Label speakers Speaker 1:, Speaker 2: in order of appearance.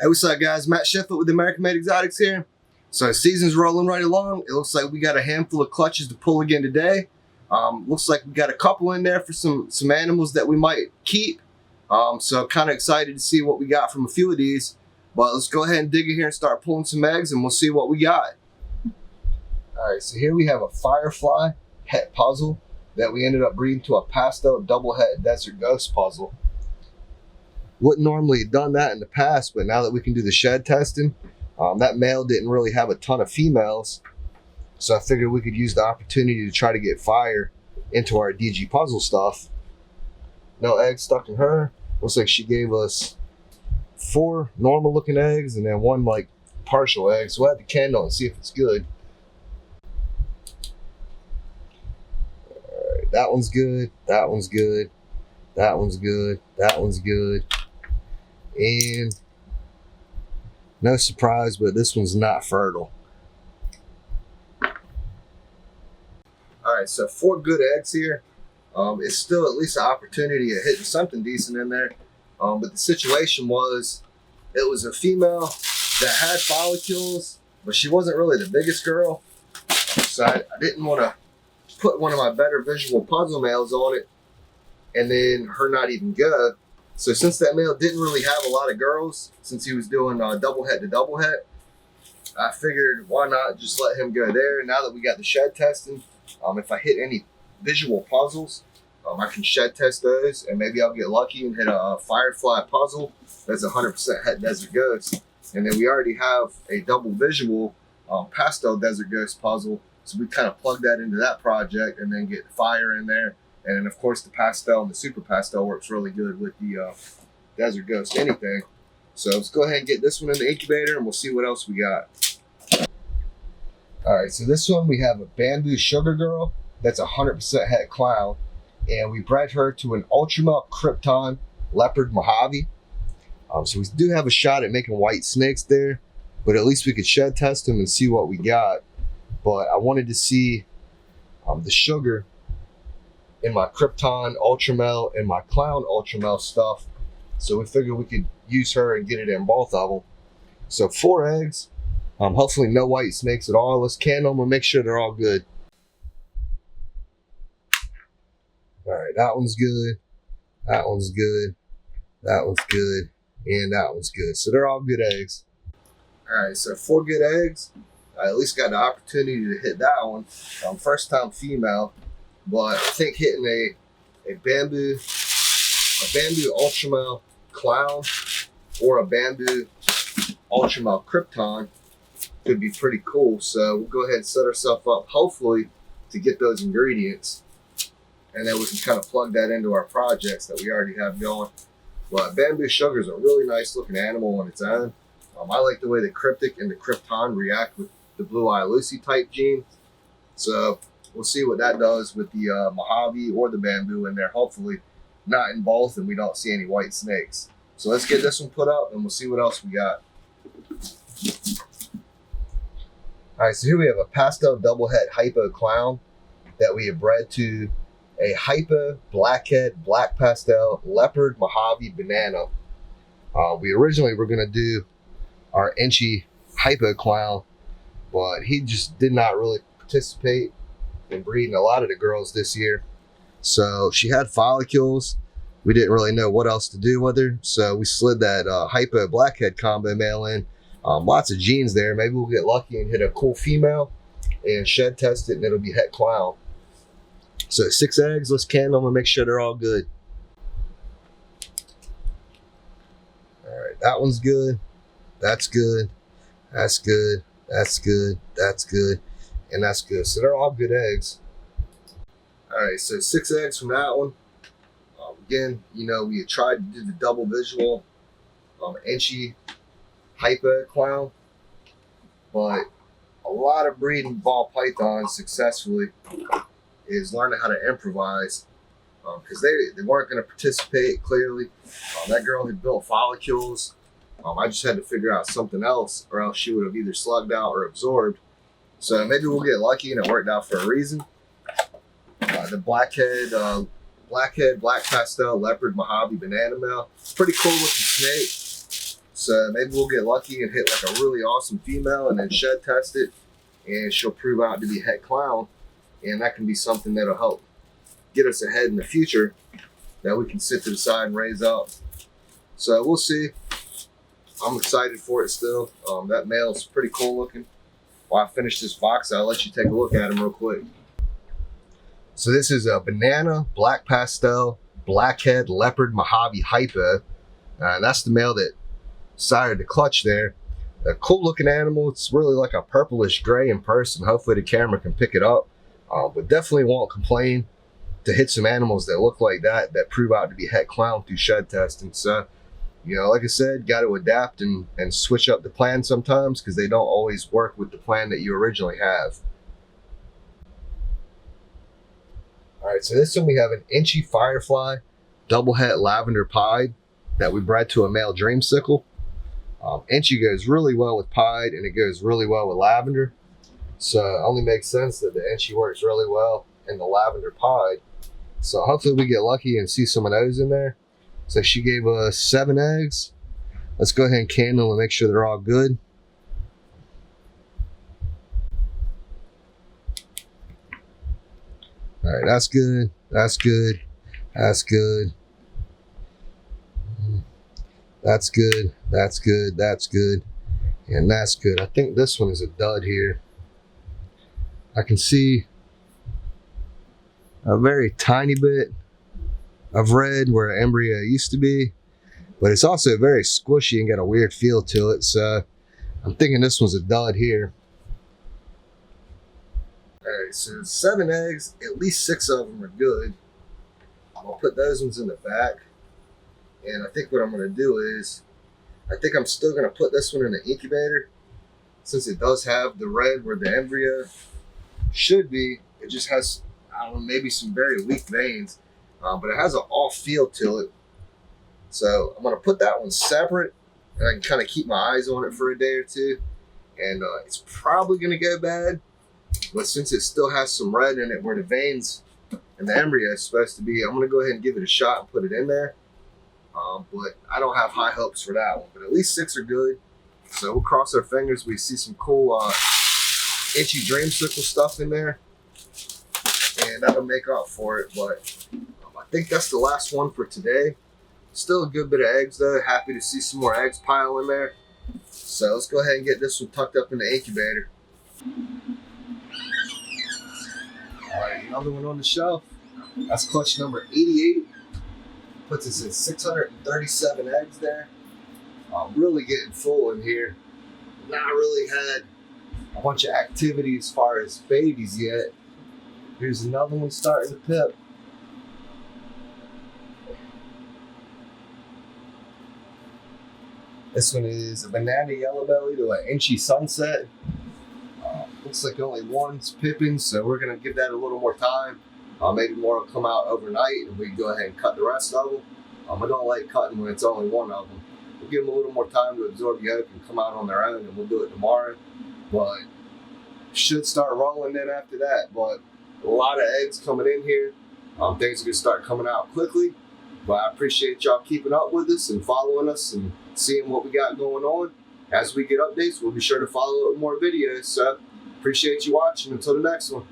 Speaker 1: Hey, what's up, guys? Matt Sheffield with AmericanMadeExotics here. So season's rolling right along. It looks like we got a handful of clutches to pull again today. Looks like we got a couple in there for some animals that we might keep. So kind of excited to see what we got from a few of these. But let's go ahead and dig in here and start pulling some eggs, and we'll see what we got. All right, so here we have a firefly het puzzle that we ended up breeding to a pastel double het desert ghost puzzle. Wouldn't normally have done that in the past, but now that we can do the shed testing, that male didn't really have a ton of females. So I figured we could use the opportunity to try to get fire into our DG puzzle stuff. No eggs stuck in her. Looks like she gave us 4 normal looking eggs and then 1 like partial egg. So we'll have the candle and see if it's good. All right, that one's good. That one's good. That one's good. That one's good. And no surprise, but this one's not fertile. All right, so 4 good eggs here. It's still at least an opportunity of hitting something decent in there. But the situation was, it was a female that had follicles, but she wasn't really the biggest girl. So I didn't want to put one of my better visual puzzle males on it and then her not even good. So since that male didn't really have a lot of girls, since he was doing double het to double het, I figured why not just let him go there. Now that we got the shed testing, if I hit any visual puzzles, I can shed test those, and maybe I'll get lucky and hit a firefly puzzle that's 100% het desert ghost. And then we already have a double visual pastel desert ghost puzzle, so we kind of plug that into that project and then get fire in there. And then, of course, the pastel and the super pastel works really good with the desert ghost anything. So let's go ahead and get this one in the incubator, and we'll see what else we got. All right, so this one we have a bamboo sugar girl that's 100% het clown, and we bred her to an ultramel krypton leopard Mojave. So we do have a shot at making white snakes there, but at least we could shed test them and see what we got. But I wanted to see the sugar in my Krypton Ultramel and my Clown Ultramel stuff. So we figured we could use her and get it in both of them. So 4 eggs, hopefully no white snakes at all. Let's can them and make sure they're all good. All right, that one's good. That one's good. That one's good. And that one's good. So they're all good eggs. All right, so 4 good eggs. I at least got the opportunity to hit that one. First time female. But I think hitting a bamboo ultramel clown or a bamboo ultramel krypton could be pretty cool. So we'll go ahead and set ourselves up, hopefully, to get those ingredients. And then we can kind of plug that into our projects that we already have going. But bamboo sugar is a really nice looking animal on its own. I like the way the cryptic and the krypton react with the blue eye Lucy type gene. So we'll see what that does with the Mojave or the bamboo in there. Hopefully not in both and we don't see any white snakes. So let's get this one put up and we'll see what else we got. All right, so here we have a pastel double het Hypo clown that we have bred to a Hypo Blackhead Black Pastel Leopard Mojave Banana. We originally were gonna do our Inchy Hypo clown, but he just did not really participate in breeding a lot of the girls this year. So she had follicles. We didn't really know what else to do with her. So we slid that Hypo Blackhead combo male in. Lots of genes there. Maybe we'll get lucky and hit a cool female and shed test it and it'll be het clown. So 6 eggs, let's can them and make sure they're all good. All right, that one's good. That's good. That's good. That's good. That's good. And that's good. So they're all good eggs. All right, so 6 eggs from that one. Again, you know, we had tried to do the double visual Inchy Hypo clown, but a lot of breeding ball pythons successfully is learning how to improvise because they weren't going to participate clearly. That girl had built follicles. I just had to figure out something else or else she would have either slugged out or absorbed. So maybe we'll get lucky and it worked out for a reason. The Blackhead Black Pastel Leopard Mojave Banana Male. Pretty cool looking snake. So maybe we'll get lucky and hit like a really awesome female and then shed test it, and she'll prove out to be het clown, and that can be something that'll help get us ahead in the future that we can sit to the side and raise up. So we'll see. I'm excited for it still. That male is pretty cool looking. While I finish this box, I'll let you take a look at him real quick. So this is a banana, black pastel, blackhead, leopard, Mojave, Hypo. That's the male that sired the clutch there. A cool looking animal. It's really like a purplish gray in person. Hopefully the camera can pick it up. But definitely won't complain to hit some animals that look like that prove out to be het clown through shed testing. So, you know, like I said, got to adapt and switch up the plan sometimes, because they don't always work with the plan that you originally have. All right, so this one we have an inchy firefly, double het lavender pied that we bred to a male dreamsicle. Inchy goes really well with pied, and it goes really well with lavender. So it only makes sense that the inchy works really well in the lavender pied. So hopefully we get lucky and see some of those in there. So she gave us 7 eggs. Let's go ahead and candle and make sure they're all good. All right, that's good. That's good. That's good. That's good. That's good. That's good. And that's good. I think this one is a dud here. I can see a very tiny bit of red where an embryo used to be, but it's also very squishy and got a weird feel to it. So I'm thinking this one's a dud here. All right, so 7 eggs, at least 6 of them are good. I'll put those ones in the back. And I think what I'm gonna do is, I think I'm still gonna put this one in the incubator, since it does have the red where the embryo should be. It just has, I don't know, maybe some very weak veins, but it has an off feel to it. So I'm gonna put that one separate, and I can kind of keep my eyes on it for a day or two. And it's probably gonna go bad, but since it still has some red in it where the veins and the embryo is supposed to be, I'm gonna go ahead and give it a shot and put it in there. But I don't have high hopes for that one. But at least 6 are good. So we'll cross our fingers. We see some cool inchy dreamsicle stuff in there, and that'll make up for it. But I think that's the last one for today. Still a good bit of eggs though. Happy to see some more eggs pile in there. So let's go ahead and get this one tucked up in the incubator. All right, another one on the shelf. That's clutch number 88. Puts us at 637 eggs there. Really getting full in here. Not really had a bunch of activity as far as babies yet. Here's another one starting to pip. This one is a banana yellow belly to an inchy sunset. Looks like only one's pipping, so we're gonna give that a little more time. Maybe more will come out overnight, and we can go ahead and cut the rest of them. I don't like cutting when it's only one of them. We'll give them a little more time to absorb yolk and come out on their own, and we'll do it tomorrow. But should start rolling in after that. But a lot of eggs coming in here. Things are gonna start coming out quickly. But I appreciate y'all keeping up with us and following us and seeing what we got going on. As we get updates, we'll be sure to follow up with more videos. So appreciate you watching. Until the next one.